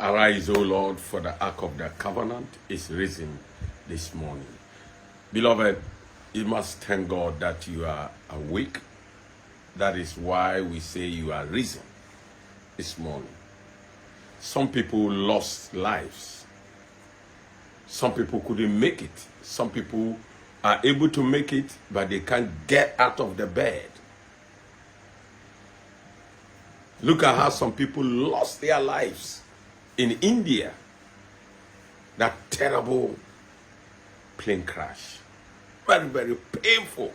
Arise, O Lord, for the ark of the covenant is risen this morning. Beloved, you must thank God that you are awake. That is why we say you are risen this morning. Some people lost lives. Some people couldn't make it. Some people are able to make it, but they can't get out of the bed. Look at how some people lost their lives in India. That terrible plane crash. Very, very painful.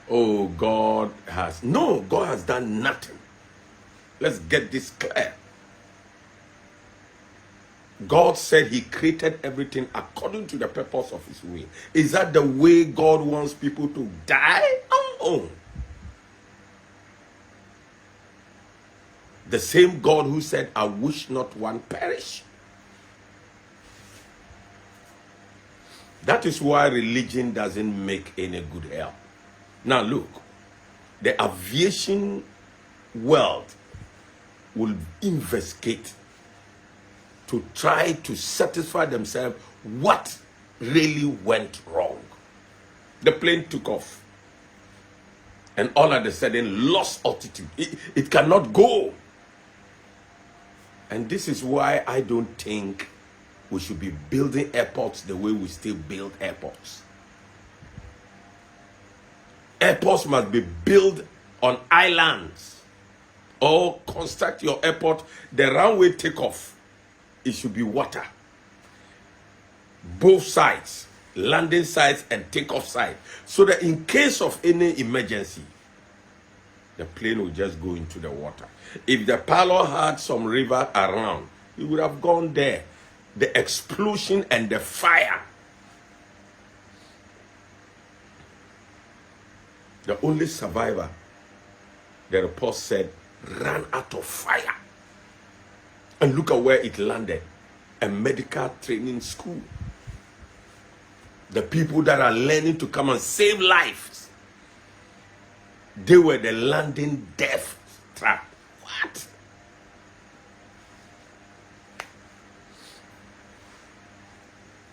Oh, God has done nothing. Let's get this clear. God said he created everything according to the purpose of his will. Is that the way God wants people to die? No. The same God who said, I wish not one perish. That is why religion doesn't make any good help. Now look, the aviation world will investigate to try to satisfy themselves what really went wrong. The plane took off and all of a sudden lost altitude. It cannot go. And this is why I don't think we should be building airports the way we still build airports. Airports must be built on islands, or construct your airport, the runway takeoff, it should be water. Both sides, landing sides and takeoff side, so that in case of any emergency, the plane will just go into the water. If the pilot had some river around, he would have gone there. The explosion and the fire. The only survivor, the report said, ran out of fire. And look at where it landed. A medical training school. The people that are learning to come and save lives, they were the landing death trap. What?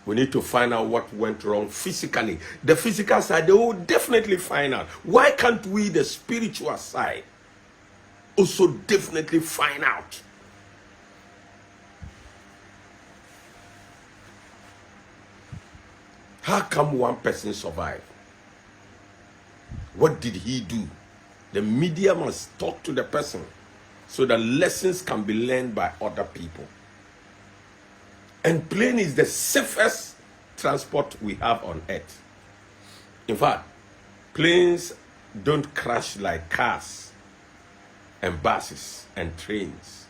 We need to find out what went wrong physically. The physical side, they will definitely find out. Why can't we, the spiritual side, also definitely find out? How come one person survived? What did he do? The media must talk to the person so that lessons can be learned by other people. And plane is the safest transport we have on earth. In fact, planes don't crash like cars and buses and trains.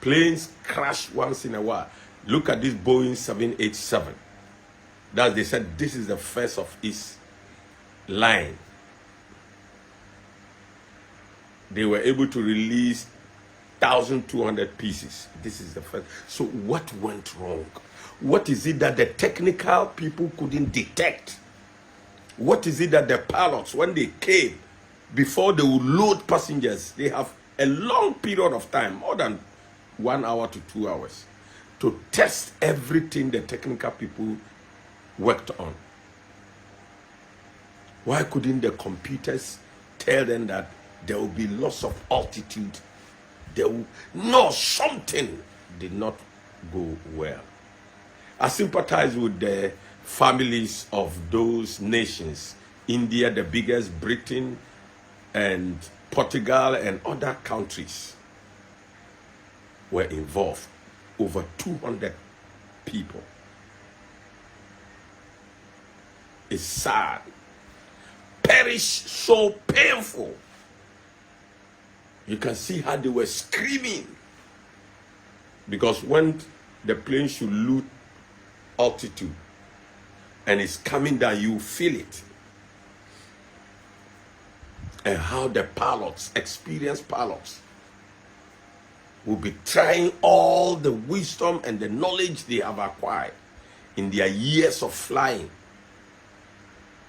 Planes crash once in a while. Look at this Boeing 787. That they said this is the first of its line. They were able to release 1,200 pieces. This is the first. So what went wrong? What is it that the technical people couldn't detect? What is it that the pilots, when they came, before they would load passengers, they have a long period of time, more than 1 hour to 2 hours, to test everything the technical people worked on? Why couldn't the computers tell them that there will be loss of altitude? Something did not go well. I sympathize with the families of those nations. India, the biggest, Britain, and Portugal, and other countries were involved. Over 200 people. It's sad. Perish, so painful. You can see how they were screaming. Because when the plane should lose altitude and it's coming down, you feel it. And how the pilots, experienced pilots, will be trying all the wisdom and the knowledge they have acquired in their years of flying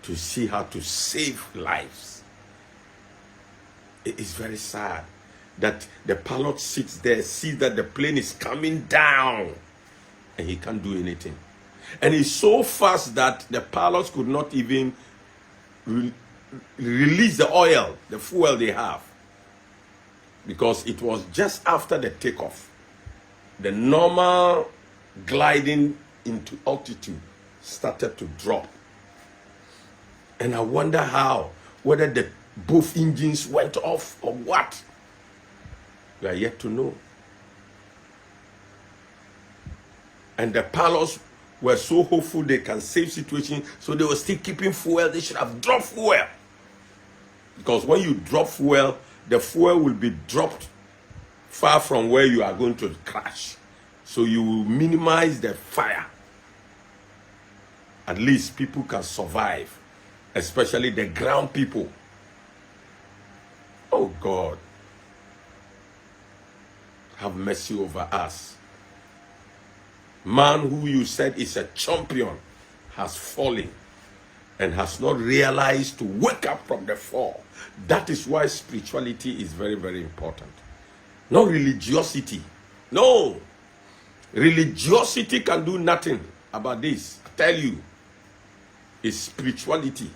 to see how to save lives. It is very sad. that the pilot sits there, sees that the plane is coming down, and he can't do anything. And it's so fast that the pilots could not even release the oil, the fuel they have, because it was just after the takeoff. The normal gliding into altitude started to drop. And I wonder how, whether both engines went off or what. We are yet to know. And the pilots were so hopeful they can save situation, so they were still keeping fuel. They should have dropped fuel. Because when you drop fuel, the fuel will be dropped far from where you are going to crash. So you will minimize the fire. At least people can survive, especially the ground people. Oh God, have mercy over us. Man who you said is a champion has fallen and has not realized to wake up from the fall. That is why spirituality is very, very important. Not religiosity. No. Religiosity can do nothing about this. I tell you, it's spirituality.